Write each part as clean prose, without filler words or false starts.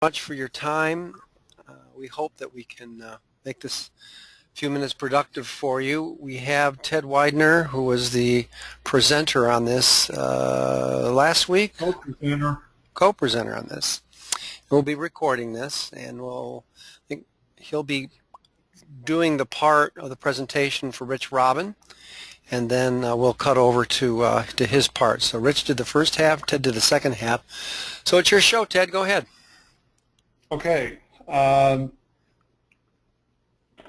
much for your time. We hope that we can make this few minutes productive for you. We have Ted Weidner, who was the presenter on this last week. Co-presenter on this. We'll be recording this, and I think he'll be doing the part of the presentation for Rich Robben, and then we'll cut over to his part. So Rich did the first half, Ted did the second half. So it's your show, Ted. Go ahead. Okay.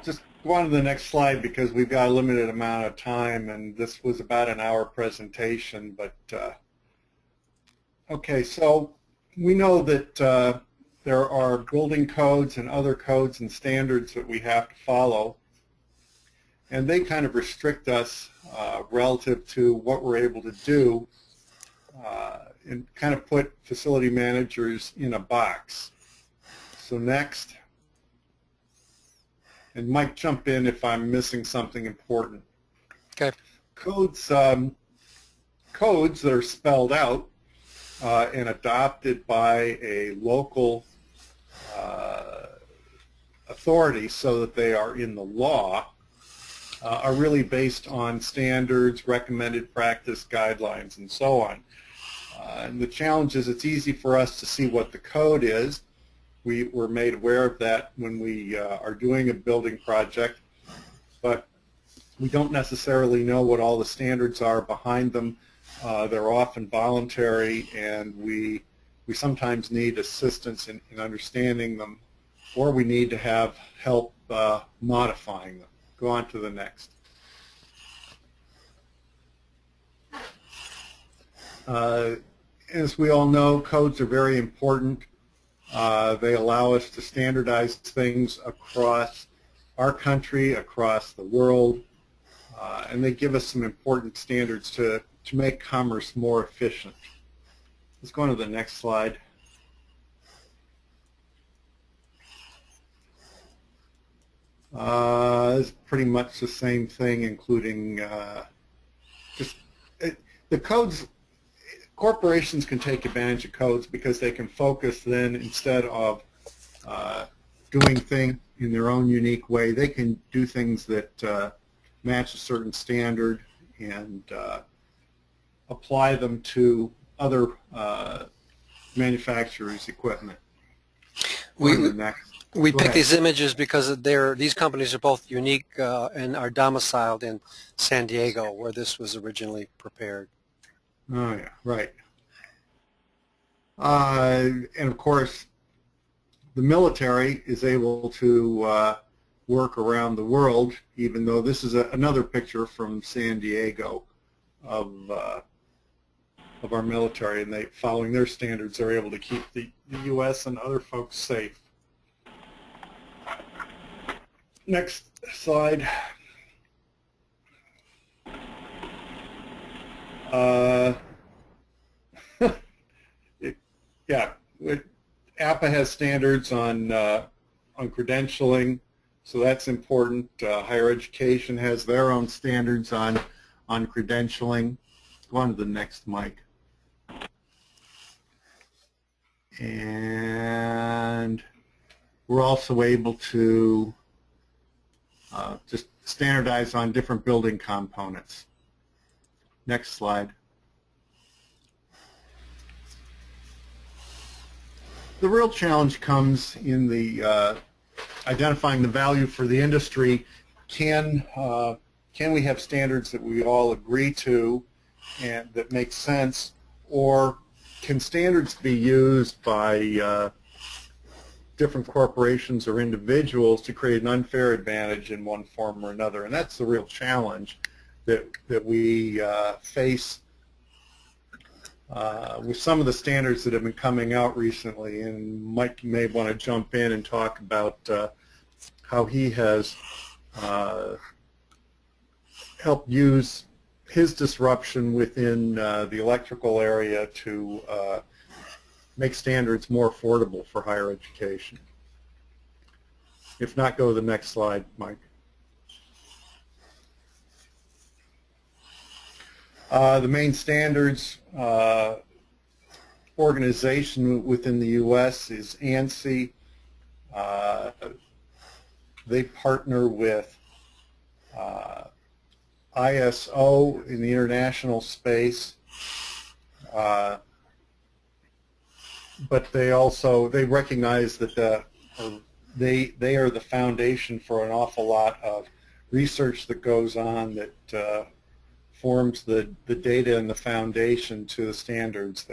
Just go on to the next slide because we've got a limited amount of time, and this was about an hour presentation. But okay, so we know that there are building codes and other codes and standards that we have to follow, and they kind of restrict us relative to what we're able to do and kind of put facility managers in a box. So next, and Mike, jump in if I'm missing something important. Okay. Codes that are spelled out and adopted by a local authority so that they are in the law are really based on standards, recommended practice, guidelines, and so on. And the challenge is it's easy for us to see what the code is. We were made aware of that when we are doing a building project, but we don't necessarily know what all the standards are behind them. They're often voluntary, and we sometimes need assistance in understanding them, or we need to have help modifying them. Go on to the next. As we all know, codes are very important. They allow us to standardize things across our country, across the world, and they give us some important standards to make commerce more efficient. Let's go on to the next slide. It's pretty much the same thing, including the codes. Corporations can take advantage of codes because they can focus then, instead of doing things in their own unique way, they can do things that match a certain standard and apply them to other manufacturers' equipment. We pick these images because these companies are both unique and are domiciled in San Diego, where this was originally prepared. Oh, yeah, right. And of course, the military is able to work around the world, even though this is another picture from San Diego of our military, and they, following their standards, are able to keep the U.S. and other folks safe. Next slide. Yeah, APPA has standards on credentialing, so that's important. Higher education has their own standards on credentialing. Go on to the next, Mike. And we're also able to just standardize on different building components. Next slide. The real challenge comes in the identifying the value for the industry. Can we have standards that we all agree to and that make sense, or can standards be used by different corporations or individuals to create an unfair advantage in one form or another? And that's the real challenge that we face with some of the standards that have been coming out recently. And Mike, you may want to jump in and talk about how he has helped use his disruption within the electrical area to make standards more affordable for higher education. If not, go to the next slide, Mike. The main standards organization within the U.S. is ANSI. They partner with ISO in the international space, but they recognize that they are the foundation for an awful lot of research that goes on that forms the data and the foundation to the standards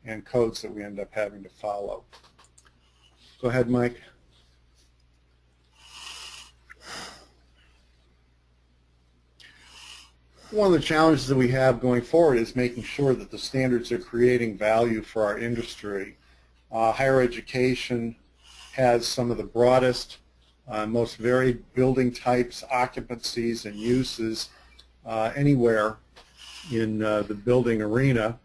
and codes that we end up having to follow. Go ahead, Mike. One of the challenges that we have going forward is making sure that the standards are creating value for our industry. Higher education has some of the broadest, most varied building types, occupancies, and uses anywhere in the building arena.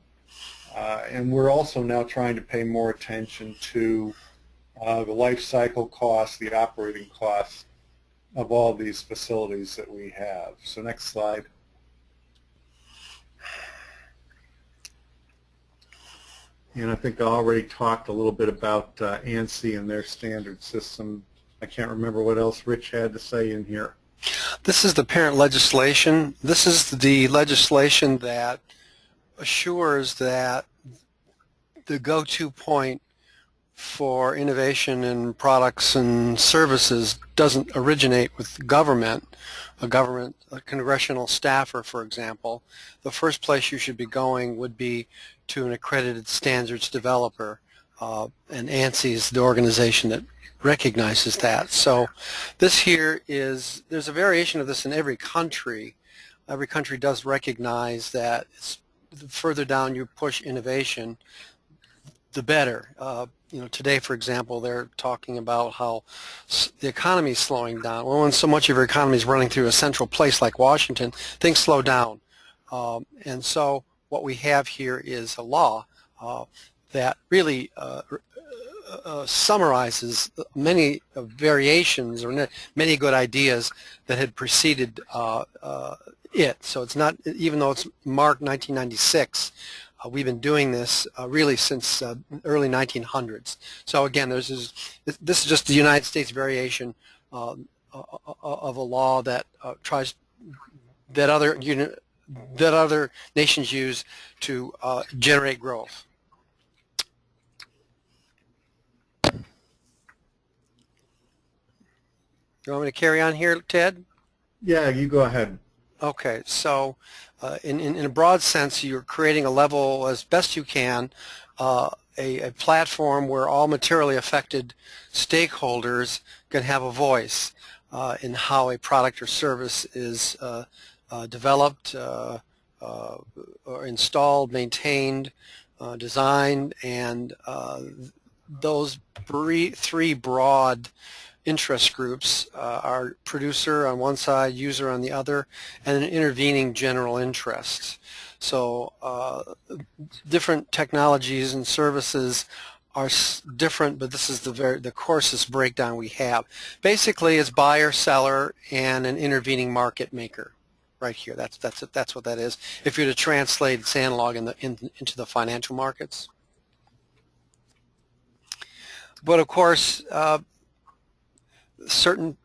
And we're also now trying to pay more attention to the life cycle costs, the operating costs of all these facilities that we have. So next slide. And I think I already talked a little bit about ANSI and their standard system. I can't remember what else Rich had to say in here. This is the parent legislation. This is the legislation that assures that the go-to point for innovation in products and services doesn't originate with government, a congressional staffer, for example. The first place you should be going would be to an accredited standards developer, and ANSI is the organization that recognizes that. So this here is, there's a variation of this in every country. Every country does recognize that the further down you push innovation, the better. Today, for example, they're talking about how the economy is slowing down. Well, when so much of your economy is running through a central place like Washington, things slow down. And so what we have here is a law that really summarizes many variations or many good ideas that had preceded it. So it's not, even though it's marked 1996, we've been doing this really since early 1900s. So again, this is just the United States variation of a law that tries that other nations use to generate growth. You want me to carry on here, Ted? Yeah, you go ahead. Okay, so in a broad sense, you're creating a level as best you can, a platform where all materially affected stakeholders can have a voice in how a product or service is developed, or installed, maintained, designed, and those three broad interest groups are producer on one side, user on the other, and an intervening general interest. So different technologies and services are different, but this is the coarsest breakdown we have. Basically, it's buyer, seller, and an intervening market maker. Right here, that's what that is. If you're to translate its analog into the financial markets. But of course, certain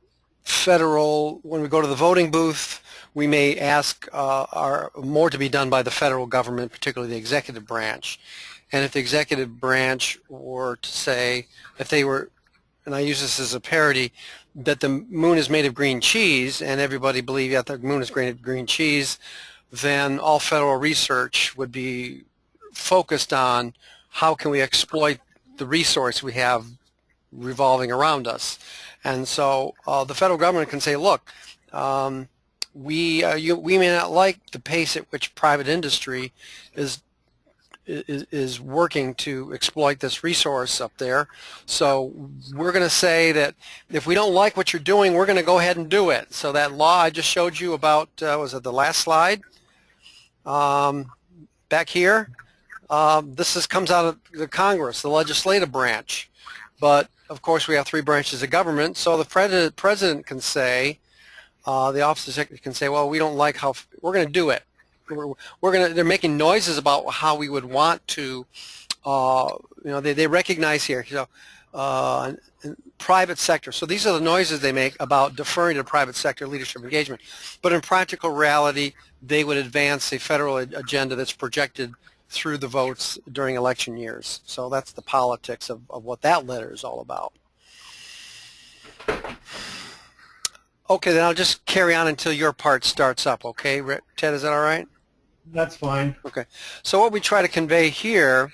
federal, when we go to the voting booth, we may ask more to be done by the federal government, particularly the executive branch. And if the executive branch were to say, if they were, and I use this as a parody, that the moon is made of green cheese, and everybody believes that the moon is made of green cheese, then all federal research would be focused on how can we exploit the resource we have revolving around us. And so the federal government can say, look, we may not like the pace at which private industry is working to exploit this resource up there. So we're going to say that if we don't like what you're doing, we're going to go ahead and do it. So that law I just showed you about, was it the last slide? Back here, comes out of the Congress, the legislative branch. But of course we have three branches of government, so the president can say, the office of secretary can say, well, we don't like how, we're going to do it. They're making noises about how we would want to they recognize here, private sector. So these are the noises they make about deferring to private sector leadership engagement. But in practical reality, they would advance a federal agenda that's projected through the votes during election years. So that's the politics of what that letter is all about. Okay, then I'll just carry on until your part starts up, okay? Ted, is that all right? That's fine. Okay. So what we try to convey here,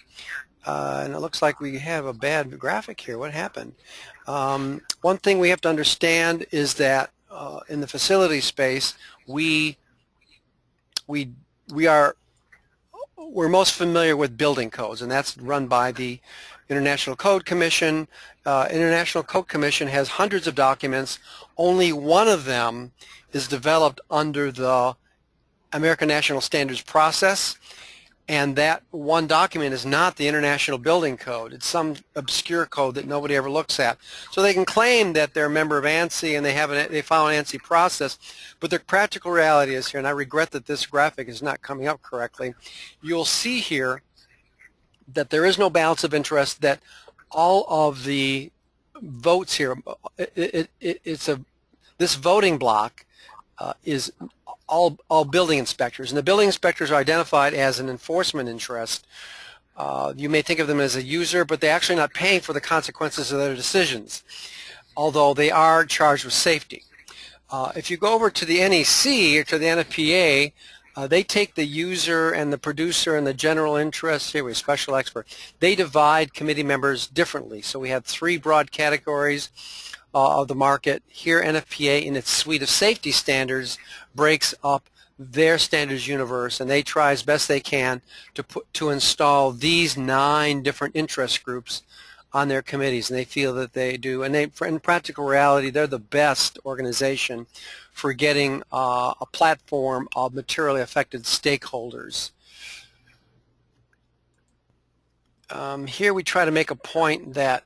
and it looks like we have a bad graphic here. What happened? One thing we have to understand is that in the facility space, we're most familiar with building codes, and that's run by the International Code Commission. International Code Commission has hundreds of documents. Only one of them is developed under the American National Standards process, and that one document is not the International Building Code. It's some obscure code that nobody ever looks at. So they can claim that they're a member of ANSI and they follow an ANSI process, but the practical reality is here, and I regret that this graphic is not coming up correctly. You'll see here that there is no balance of interest, that all of the votes here, this voting block is all building inspectors, and the building inspectors are identified as an enforcement interest. You may think of them as a user, but they're actually not paying for the consequences of their decisions, although they are charged with safety. If you go over to the NEC or to the NFPA, they take the user and the producer and the general interest, here we have special expert. They divide committee members differently. So we have three broad categories of the market. Here NFPA in its suite of safety standards breaks up their standards universe, and they try as best they can to install these 9 different interest groups on their committees, and they feel that they do. And in practical reality, they're the best organization for getting a platform of materially affected stakeholders. Here we try to make a point that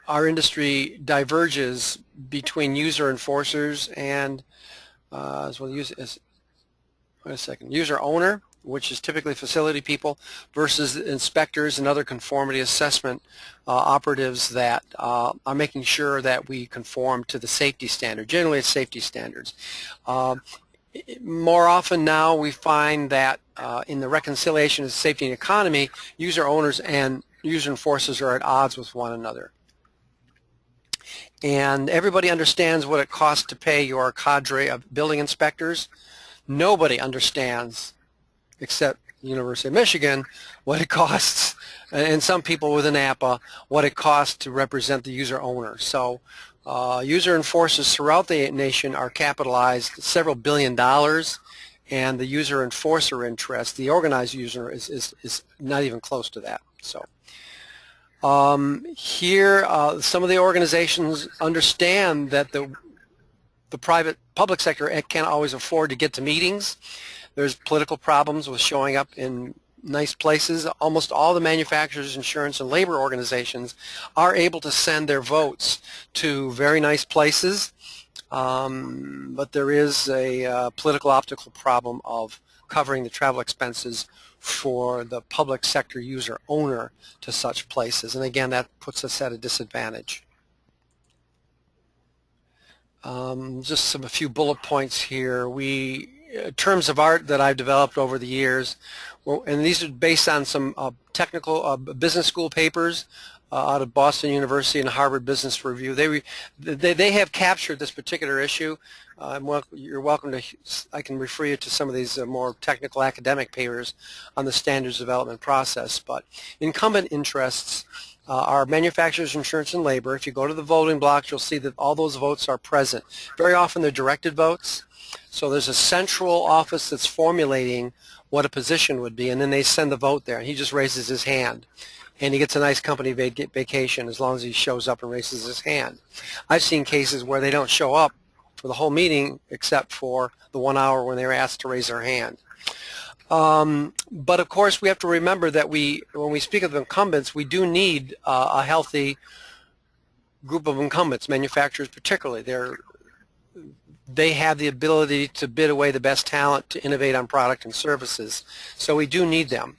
our industry diverges between user enforcers and user owner, which is typically facility people, versus inspectors and other conformity assessment operatives that are making sure that we conform to the safety standard. Generally, it's safety standards. More often now, we find that in the reconciliation of safety and economy, user owners and user enforcers are at odds with one another. And everybody understands what it costs to pay your cadre of building inspectors. Nobody understands, except the University of Michigan, what it costs, and some people within APPA, what it costs to represent the user owner. So user enforcers throughout the nation are capitalized several $billion, and the user enforcer interest, the organized user, is not even close to that. So here, some of the organizations understand that the public sector can't always afford to get to meetings. There's political problems with showing up in nice places. Almost all the manufacturers, insurance, and labor organizations are able to send their votes to very nice places, but there is a political optical problem of covering the travel expenses for the public sector user owner to such places, and again, that puts us at a disadvantage. Just a few bullet points here. Terms of art that I've developed over the years, and these are based on some technical business school papers out of Boston University and Harvard Business Review. They have captured this particular issue. You're welcome to, I can refer you to some of these more technical academic papers on the standards development process. But incumbent interests are manufacturers, insurance, and labor. If you go to the voting blocks, you'll see that all those votes are present. Very often they're directed votes. So there's a central office that's formulating what a position would be, and then they send the vote there. He just raises his hand, and he gets a nice company vacation as long as he shows up and raises his hand. I've seen cases where they don't show up for the whole meeting except for the 1 hour when they were asked to raise their hand. But of course, we have to remember that when we speak of incumbents, we do need a healthy group of incumbents, manufacturers particularly. They have the ability to bid away the best talent to innovate on product and services, so we do need them.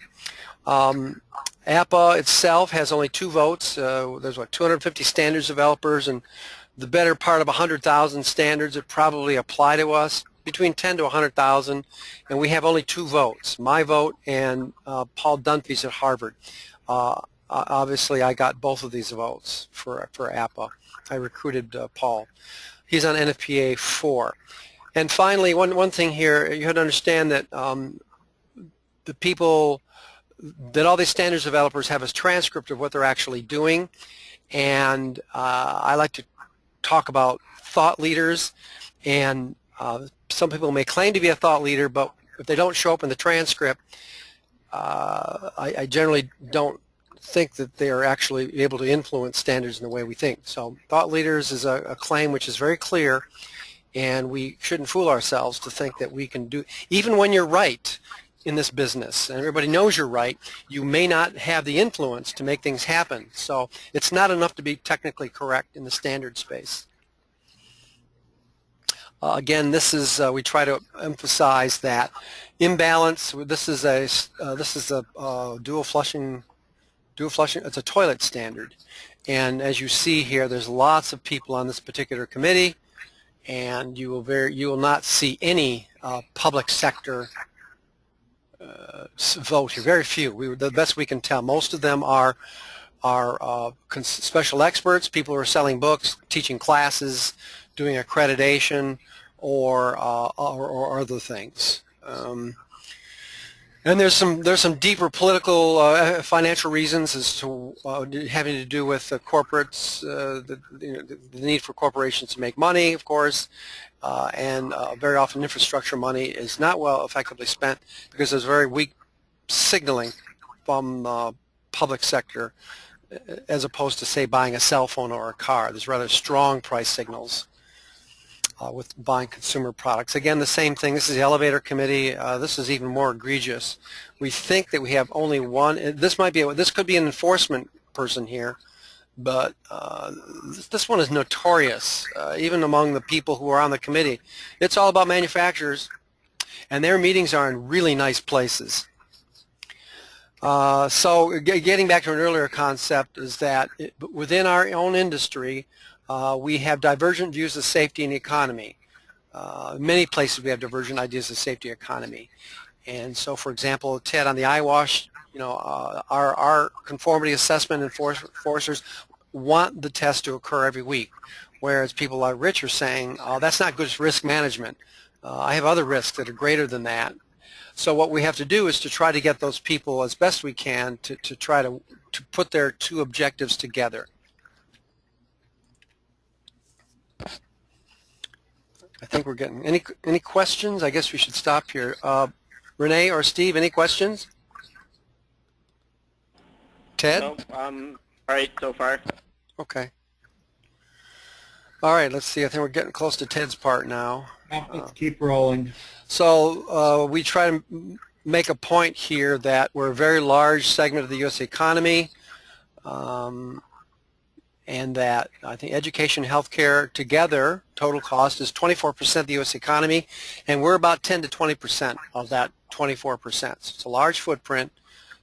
APPA itself has only 2 votes. There's 250 standards developers and the better part of 100,000 standards that probably apply to us, between 10 to 100,000, and we have only 2 votes, my vote and Paul Dunphy's at Harvard. Obviously, I got both of these votes for APPA. I recruited Paul. He's on NFPA 4. And finally, one thing here, you have to understand that the people, that all these standards developers have a transcript of what they're actually doing, and I like to talk about thought leaders, and some people may claim to be a thought leader, but if they don't show up in the transcript, I generally don't think that they are actually able to influence standards in the way we think. So thought leaders is a claim which is very clear, and we shouldn't fool ourselves to think that we can do, even when you're right in this business and everybody knows you're right, you may not have the influence to make things happen. So it's not enough to be technically correct in the standard space. Again, this is we try to emphasize that imbalance. This is a dual flushing. It's a toilet standard, and as you see here, there's lots of people on this particular committee, and you will not see any public sector vote here. Very few. The best we can tell. Most of them are special experts, people who are selling books, teaching classes, doing accreditation, or other things. And there's some deeper political, financial reasons as to having to do with corporates, the need for corporations to make money, of course, and very often infrastructure money is not well effectively spent because there's very weak signaling from public sector as opposed to, say, buying a cell phone or a car. There's rather strong price signals with buying consumer products. Again, the same thing. This is the elevator committee. This is even more egregious. We think that we have only one. This could be an enforcement person here, but this one is notorious, even among the people who are on the committee. It's all about manufacturers, and their meetings are in really nice places. So getting back to an earlier concept is that within our own industry, we have divergent views of safety and economy. Many places we have divergent ideas of safety and economy. And so, for example, Ted, on the eyewash, our conformity assessment enforcers want the test to occur every week, whereas people like Rich are saying, oh, that's not good risk management. I have other risks that are greater than that. So what we have to do is to try to get those people as best we can to try to put their two objectives together. I think we're getting any questions? I guess we should stop here. Renee or Steve, any questions? Ted? No, all right so far. Okay. All right, let's see. I think we're getting close to Ted's part now. Let's keep rolling. So we try to make a point here that we're a very large segment of the U.S. economy, and that I think education and healthcare together, total cost is 24% of the U.S. economy, and we're about 10 to 20% of that 24%. So it's a large footprint,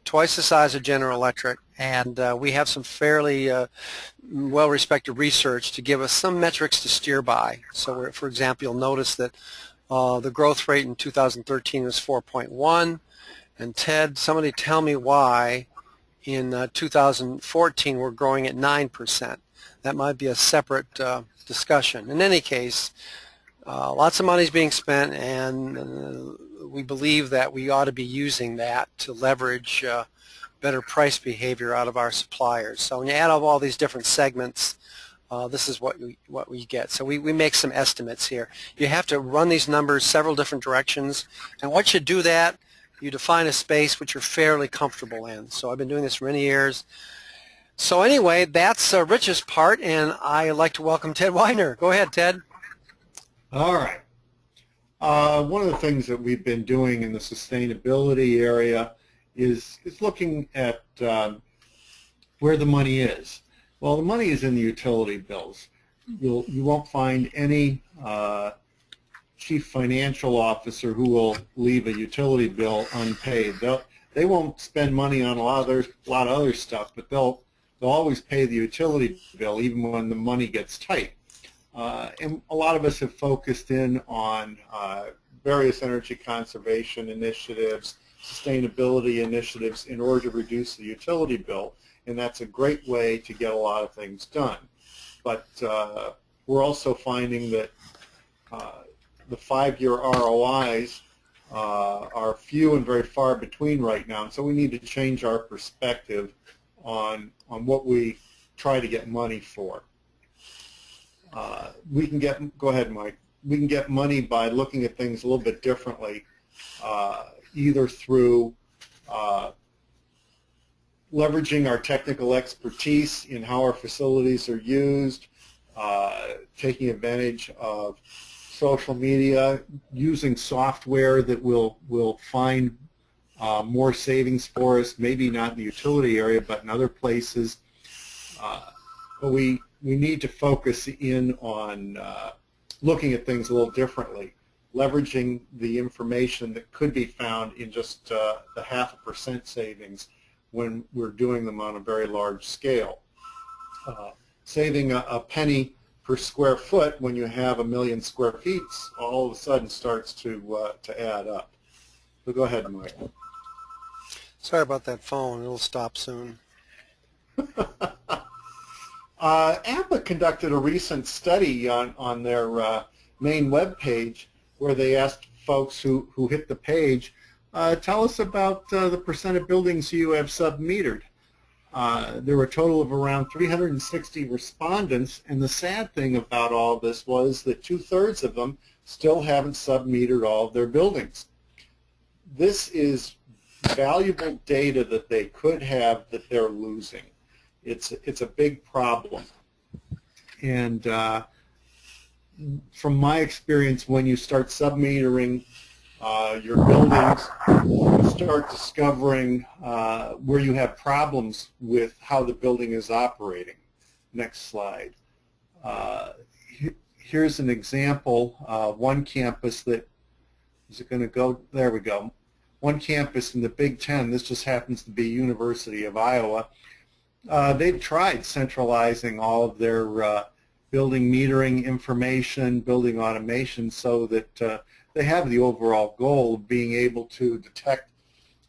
twice the size of General Electric, and we have some fairly well-respected research to give us some metrics to steer by. So, for example, you'll notice that the growth rate in 2013 was 4.1, and Ted, somebody tell me why in 2014 we're growing at 9%. That might be a separate discussion. In any case, lots of money is being spent, and we believe that we ought to be using that to leverage better price behavior out of our suppliers. So when you add up all these different segments, this is what we get. So we make some estimates here. You have to run these numbers several different directions, and once you do that, you define a space which you're fairly comfortable in. So I've been doing this for many years. So anyway, that's Rich's part, and I'd like to welcome Ted Weidner. Go ahead, Ted. All right. One of the things that we've been doing in the sustainability area is looking at where the money is. Well, the money is in the utility bills. You won't find any chief financial officer who will leave a utility bill unpaid. they won't spend money on a lot of other stuff, but they'll always pay the utility bill even when the money gets tight. And a lot of us have focused in on various energy conservation initiatives, sustainability initiatives in order to reduce the utility bill, and that's a great way to get a lot of things done. But we're also finding that the 5-year ROIs are few and very far between right now, and so we need to change our perspective on what we try to get money for. We can get, go ahead, Mike. We can get money by looking at things a little bit differently, either through leveraging our technical expertise in how our facilities are used, taking advantage of social media, using software that will find more savings for us, maybe not in the utility area, but in other places. But we need to focus in on looking at things a little differently, leveraging the information that could be found in just the 0.5% savings when we're doing them on a very large scale. Saving a penny per square foot when you have 1 million square feet all of a sudden starts to add up. So go ahead, Mike. Sorry about that phone. It'll stop soon. APPA conducted a recent study on their main web page where they asked folks who hit the page, tell us about the percent of buildings you have sub-metered. There were a total of around 360 respondents, and the sad thing about all this was that 2/3 of them still haven't sub-metered all of their buildings. This is valuable data that they could have that they're losing. It's a big problem. And from my experience, when you start sub-metering your buildings, you start discovering where you have problems with how the building is operating. Next slide. Here's an example. One campus that, is it going to go? There we go. One campus in the Big Ten, this just happens to be University of Iowa. They've tried centralizing all of their building metering information, building automation, so that they have the overall goal of being able to detect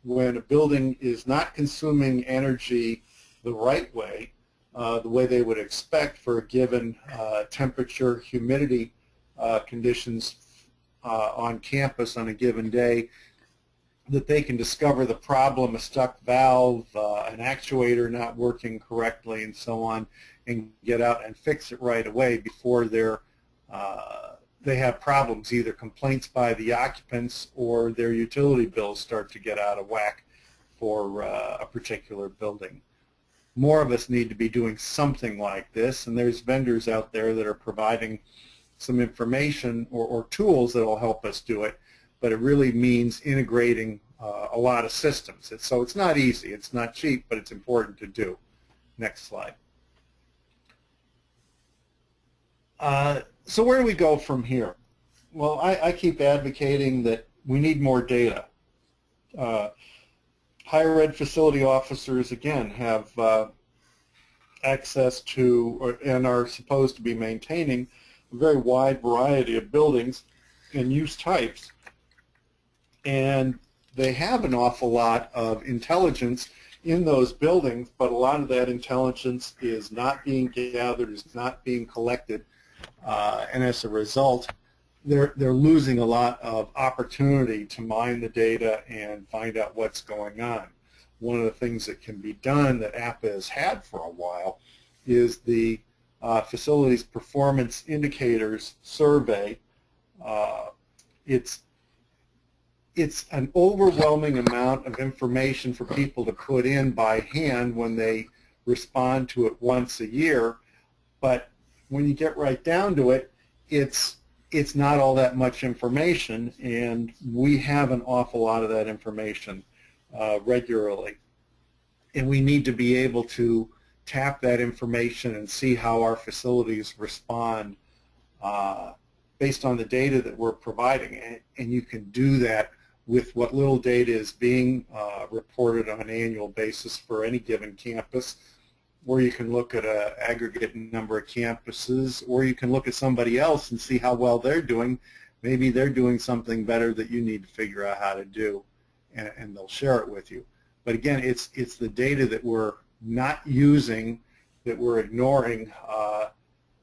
when a building is not consuming energy the right way, the way they would expect for a given temperature, humidity conditions on campus on a given day, that they can discover the problem, a stuck valve, an actuator not working correctly, and so on, and get out and fix it right away before they have problems, either complaints by the occupants or their utility bills start to get out of whack for a particular building. More of us need to be doing something like this, and there's vendors out there that are providing some information or tools that will help us do it, but it really means integrating a lot of systems. So it's not easy, it's not cheap, but it's important to do. Next slide. So where do we go from here? Well, I keep advocating that we need more data. Higher ed facility officers, again, have access to and are supposed to be maintaining a very wide variety of buildings and use types. And they have an awful lot of intelligence in those buildings, but a lot of that intelligence is not being gathered, is not being collected, and as a result, they're losing a lot of opportunity to mine the data and find out what's going on. One of the things that can be done that APPA has had for a while is the Facilities Performance Indicators Survey. It's an overwhelming amount of information for people to put in by hand when they respond to it once a year, but when you get right down to it, it's not all that much information, and we have an awful lot of that information regularly. And we need to be able to tap that information and see how our facilities respond based on the data that we're providing. And you can do that with what little data is being reported on an annual basis for any given campus, or you can look at an aggregate number of campuses, or you can look at somebody else and see how well they're doing. Maybe they're doing something better that you need to figure out how to do, and they'll share it with you. But again, it's the data that we're not using, that we're ignoring,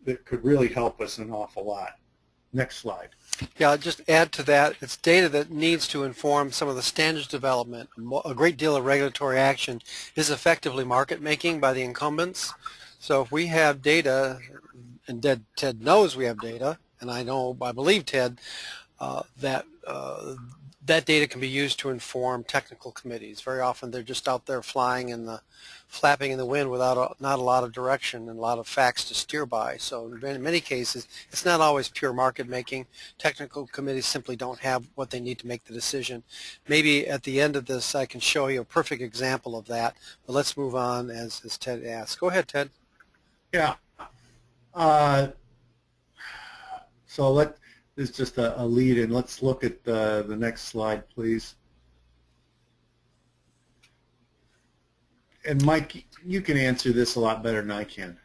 that could really help us an awful lot. Next slide. Yeah, I'll just add to that, it's data that needs to inform some of the standards development. A great deal of regulatory action is effectively market making by the incumbents. So if we have data, and Ted knows we have data, and I believe Ted, that data can be used to inform technical committees. Very often they're just out there flapping in the wind without not a lot of direction and a lot of facts to steer by. So in many cases, it's not always pure market making. Technical committees simply don't have what they need to make the decision. Maybe at the end of this I can show you a perfect example of that, but let's move on as Ted asked. Go ahead, Ted. Yeah. So this is just a lead in. Let's look at the next slide, please. And Mike, you can answer this a lot better than I can.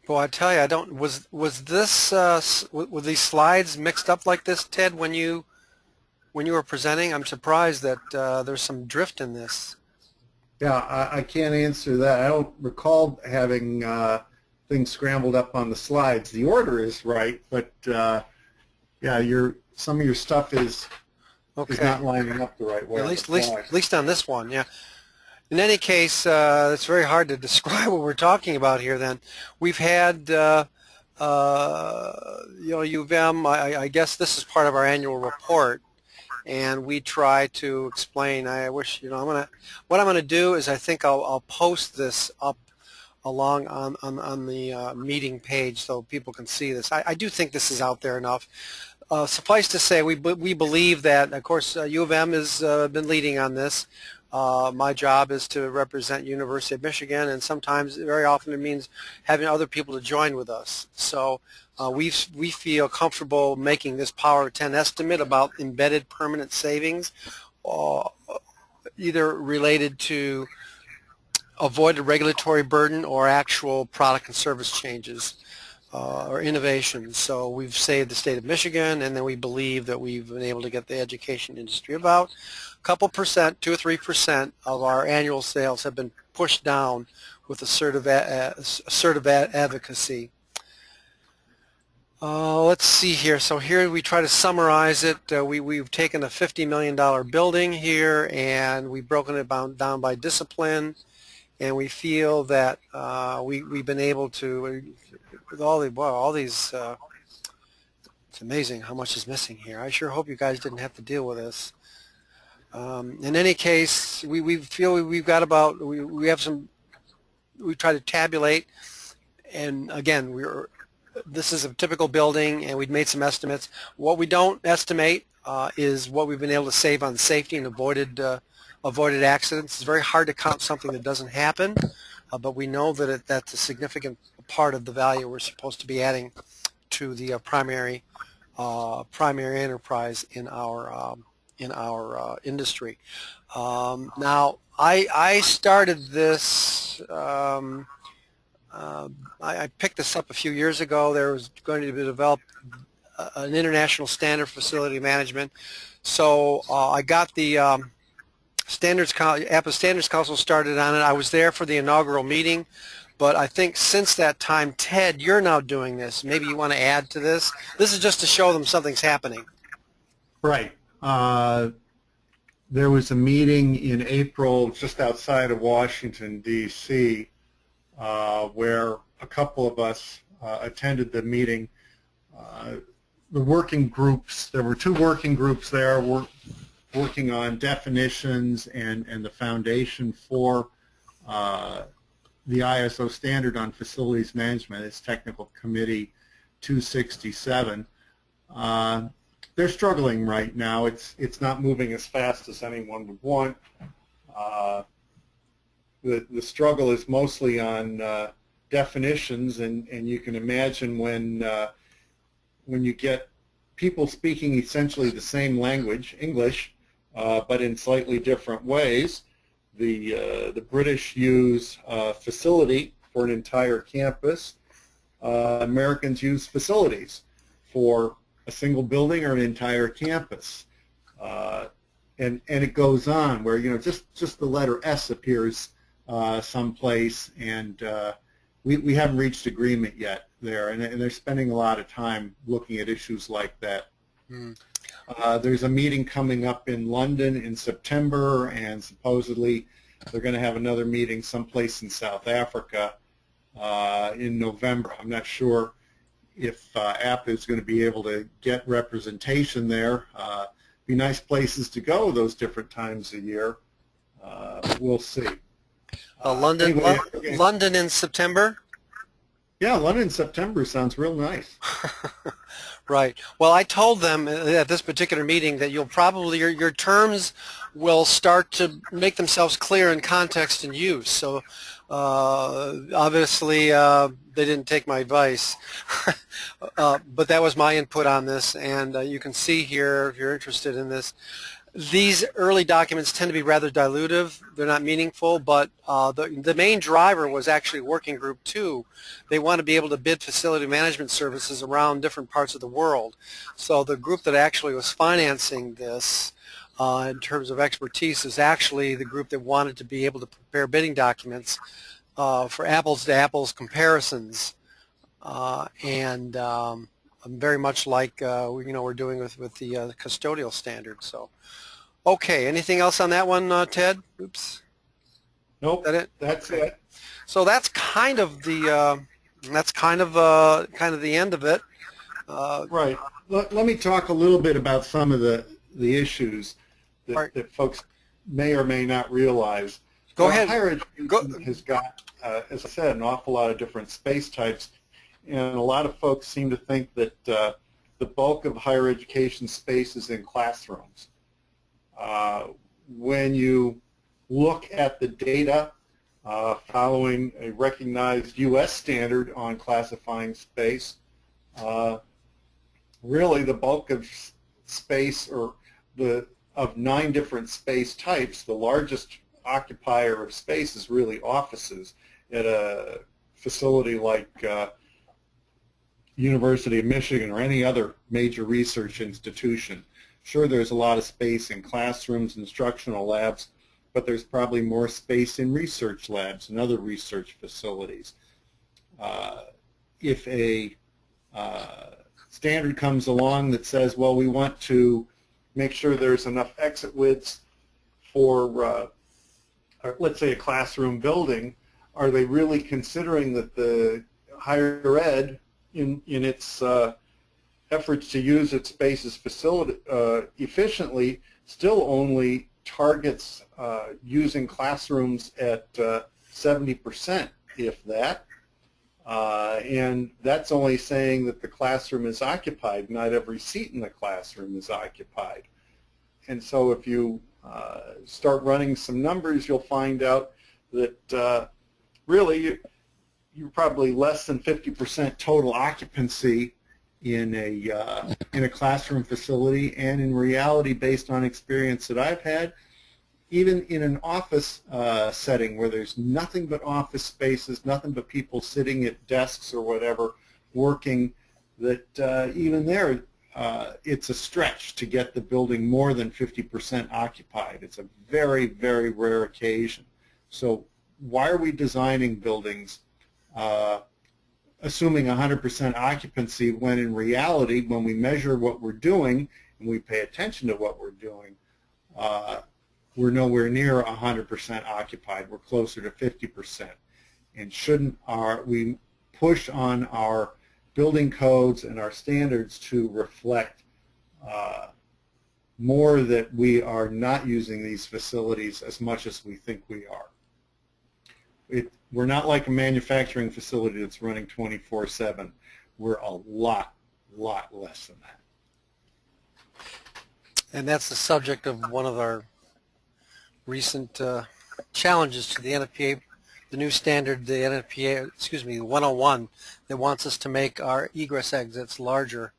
Well, I tell you, I don't. Was this were these slides mixed up like this, Ted, when you were presenting? I'm surprised that there's some drift in this. Yeah, I can't answer that. I don't recall having things scrambled up on the slides. The order is right, but yeah, some of your stuff is not lining up the right way. At least on this one, yeah. In any case, it's very hard to describe what we're talking about here. Then we've had, U of M. I guess this is part of our annual report, and we try to explain. I wish what I'm gonna do is I think I'll post this up along on the meeting page so people can see this. I do think this is out there enough. Suffice to say, we believe that, of course, U of M has been leading on this. My job is to represent University of Michigan, and sometimes, very often, it means having other people to join with us. So we feel comfortable making this Power of 10 estimate about embedded permanent savings, either related to avoided regulatory burden or actual product and service changes or innovations. So we've saved the state of Michigan, and then we believe that we've been able to get the education industry about a couple percent, 2 or 3% of our annual sales have been pushed down with assertive advocacy. Let's see here. So here we try to summarize it. We've taken a $50 million building here, and we've broken it down by discipline, and we feel that we've been able to, with all these, it's amazing how much is missing here. I sure hope you guys didn't have to deal with this. In any case, we feel we've got about, we try to tabulate, and again, this is a typical building, and we've made some estimates. What we don't estimate is what we've been able to save on safety and avoided accidents. It's very hard to count something that doesn't happen, but we know that that's a significant part of the value we're supposed to be adding to the primary enterprise in our industry. Now, I started this. I picked this up a few years ago. There was going to be developed an international standard for facility management. So I got the APPA Standards Council started on it. I was there for the inaugural meeting, but I think since that time, Ted, you're now doing this. Maybe you want to add to this? This is just to show them something's happening. Right. There was a meeting in April just outside of Washington, D.C., where a couple of us attended the meeting. The working groups, there were 2 working groups there working on definitions and the foundation for the ISO standard on facilities management. It's Technical Committee 267. They're struggling right now. It's not moving as fast as anyone would want. The struggle is mostly on definitions, and you can imagine when you get people speaking essentially the same language, English, but in slightly different ways. The British use facility for an entire campus. Americans use facilities for a single building or an entire campus. And it goes on where, just the letter S appears someplace, and we haven't reached agreement yet there, and they're spending a lot of time looking at issues like that. There's a meeting coming up in London in September, and supposedly they're going to have another meeting someplace in South Africa in November. I'm not sure if APPA is going to be able to get representation there. Be nice places to go those different times a year. We'll see. London in September? Yeah, London in September sounds real nice. Right. Well, I told them at this particular meeting that you'll probably, your terms will start to make themselves clear in context and use. So obviously they didn't take my advice, but that was my input on this, and you can see here, if you're interested in this, these early documents tend to be rather dilutive. They're not meaningful, but the main driver was actually Working Group 2. They want to be able to bid facility management services around different parts of the world. So the group that actually was financing this in terms of expertise is actually the group that wanted to be able to prepare bidding documents for apples-to-apples comparisons. And very much like we're doing with the custodial standards. So. Okay, anything else on that one, Ted? Oops. Nope. Is that it? That's it. So that's kind of the kind of the end of it. Right. Let me talk a little bit about some of the issues that folks may or may not realize. Go ahead. Higher education has got, as I said, an awful lot of different space types, and a lot of folks seem to think that the bulk of higher education space is in classrooms. When you look at the data following a recognized U.S. standard on classifying space, really the bulk of space, or of 9 different space types, the largest occupier of space is really offices at a facility like University of Michigan or any other major research institution. Sure, there's a lot of space in classrooms, instructional labs, but there's probably more space in research labs and other research facilities. If a standard comes along that says, well, we want to make sure there's enough exit widths for, let's say, a classroom building, are they really considering that the higher ed, in its efforts to use its spaces efficiently, still only targets using classrooms at 70%, if that, and that's only saying that the classroom is occupied. Not every seat in the classroom is occupied. And so if you start running some numbers, you'll find out that really you're probably less than 50% total occupancy in a classroom facility, and in reality, based on experience that I've had, even in an office setting where there's nothing but office spaces, nothing but people sitting at desks or whatever working, that even there it's a stretch to get the building more than 50% occupied. It's a very, very rare occasion. So why are we designing buildings assuming 100% occupancy, when in reality, when we measure what we're doing and we pay attention to what we're doing, we're nowhere near 100% occupied. We're closer to 50%. And shouldn't we push on our building codes and our standards to reflect more that we are not using these facilities as much as we think we are? We're not like a manufacturing facility that's running 24/7. We're a lot less than that. And that's the subject of one of our recent challenges to the NFPA, the new standard, the NFPA, excuse me, 101, that wants us to make our egress exits larger.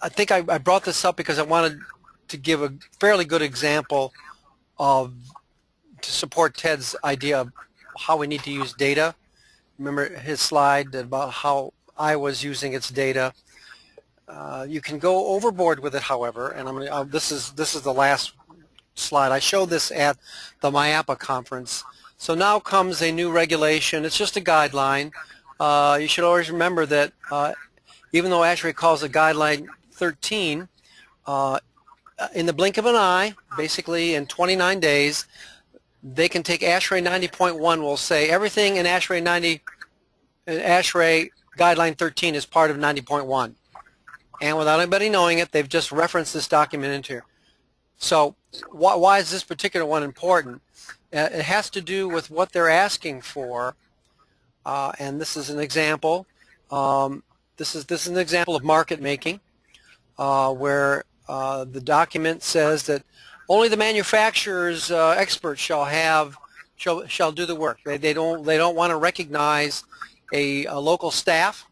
I think I brought this up because I wanted to give a fairly good example of to support Ted's idea of how we need to use data. Remember his slide about how I was using its data. You can go overboard with it, however, and this is the last slide. I showed this at the MAPPA conference. So now comes a new regulation. It's just a guideline. You should always remember that even though ASHRAE calls it guideline 13, in the blink of an eye, basically in 29 days, they can take ASHRAE 90.1, will say everything in ASHRAE guideline 13 is part of 90.1. And without anybody knowing it, they've just referenced this document into here. So why is this particular one important? It has to do with what they're asking for, and this is an example. This is an example of market making, where the document says that only the manufacturer's experts shall do the work. They don't want to recognize a local staff.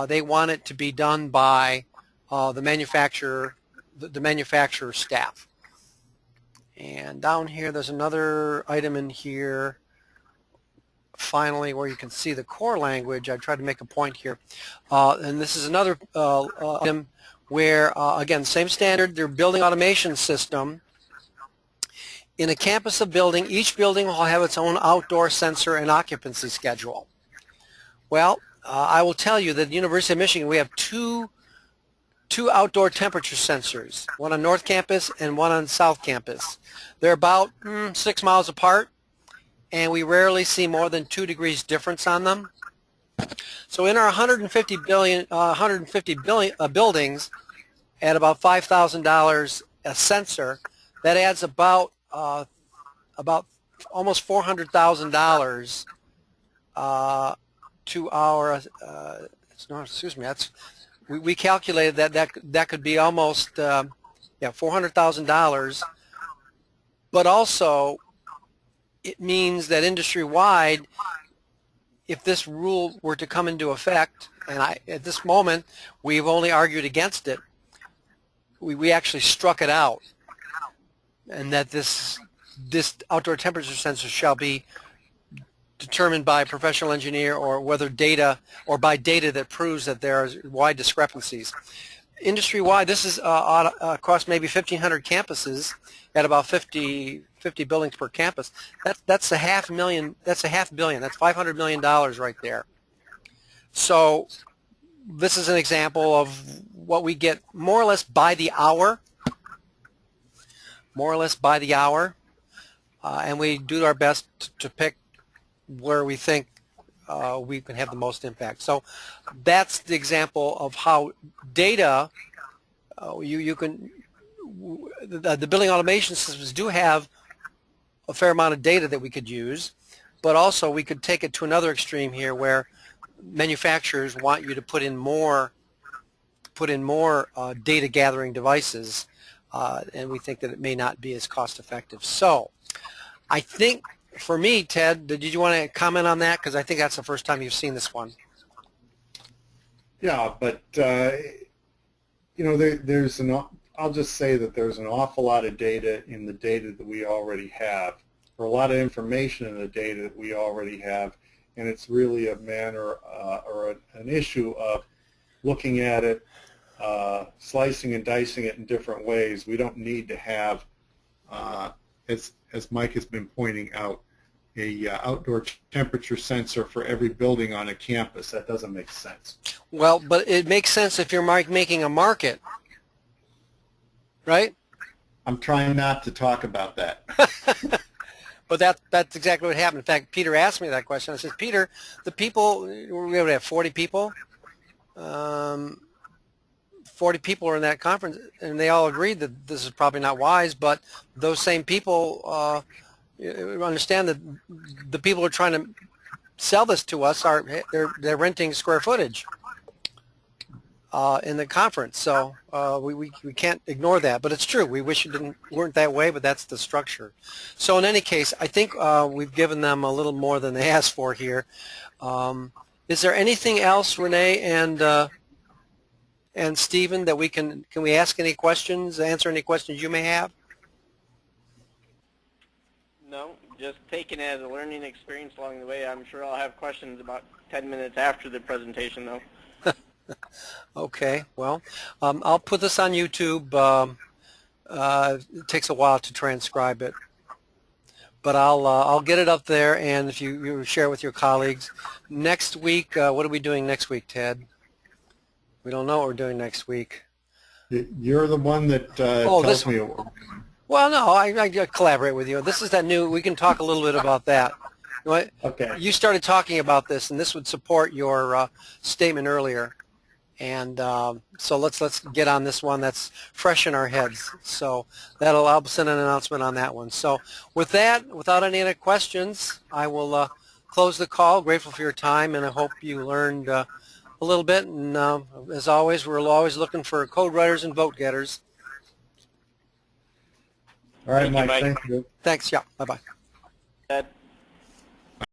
They want it to be done by the manufacturer's staff. And down here, there's another item in here, finally, where you can see the core language. I tried to make a point here. And this is another item where, again, same standard, their building automation system. In a campus of building, each building will have its own outdoor sensor and occupancy schedule. Well, I will tell you that at the University of Michigan, we have two outdoor temperature sensors, one on North Campus and one on South Campus. They're about 6 miles apart, and we rarely see more than 2 degrees difference on them. So in our 150 buildings at about $5,000 a sensor, that adds about almost $400,000 to our. No, excuse me. We calculated that could be almost $400,000. But also, it means that industry-wide, if this rule were to come into effect, and at this moment we've only argued against it, we actually struck it out, and that this outdoor temperature sensor shall be determined by a professional engineer, or whether data, or by data that proves that there are wide discrepancies. Industry-wide, this is across maybe 1,500 campuses at about 50 buildings per campus. That's a half billion. That's $500 million right there. So this is an example of what we get more or less by the hour. And we do our best to pick where we think we can have the most impact. So that's the example of how data, the building automation systems do have a fair amount of data that we could use, but also we could take it to another extreme here where manufacturers want you to put in more data gathering devices, and we think that it may not be as cost effective. So I think, for me, Ted, did you want to comment on that? Because I think that's the first time you've seen this one. Yeah, but I'll just say that there's an awful lot of data in the data that we already have, or a lot of information in the data that we already have, and it's really a matter or an issue of looking at it, slicing and dicing it in different ways. We don't need to have, as Mike has been pointing out, a outdoor temperature sensor for every building on a campus. That doesn't make sense. Well, but it makes sense if you're making a market, right? I'm trying not to talk about that. But that's exactly what happened. In fact, Peter asked me that question. I said, Peter, the people, we would have 40 people. 40 people were in that conference, and they all agreed that this is probably not wise, but those same people understand that the people who are trying to sell this to us they're renting square footage in the conference. So we can't ignore that, but it's true. We wish it weren't that way, but that's the structure. So in any case, I think we've given them a little more than they asked for here. Is there anything else, Renee and and Stephen, that can we ask any questions, answer any questions you may have? No, just taking it as a learning experience along the way. I'm sure I'll have questions about 10 minutes after the presentation, though. Okay, well, I'll put this on YouTube. It takes a while to transcribe it, but I'll get it up there, and if you share it with your colleagues. Next week, what are we doing next week, Ted? We don't know what we're doing next week. You're the one that tells me. Well, no, I collaborate with you. This is that new. We can talk a little bit about that. You know what? Okay. You started talking about this, and this would support your statement earlier. And so let's get on this one that's fresh in our heads. So I'll send an announcement on that one. So with that, without any other questions, I will close the call. Grateful for your time, and I hope you learned a little bit. And as always, we're always looking for code writers and vote getters. All right, Thank you, Mike. Mike. Thank you. Thanks. Yeah. Bye-bye. Ted.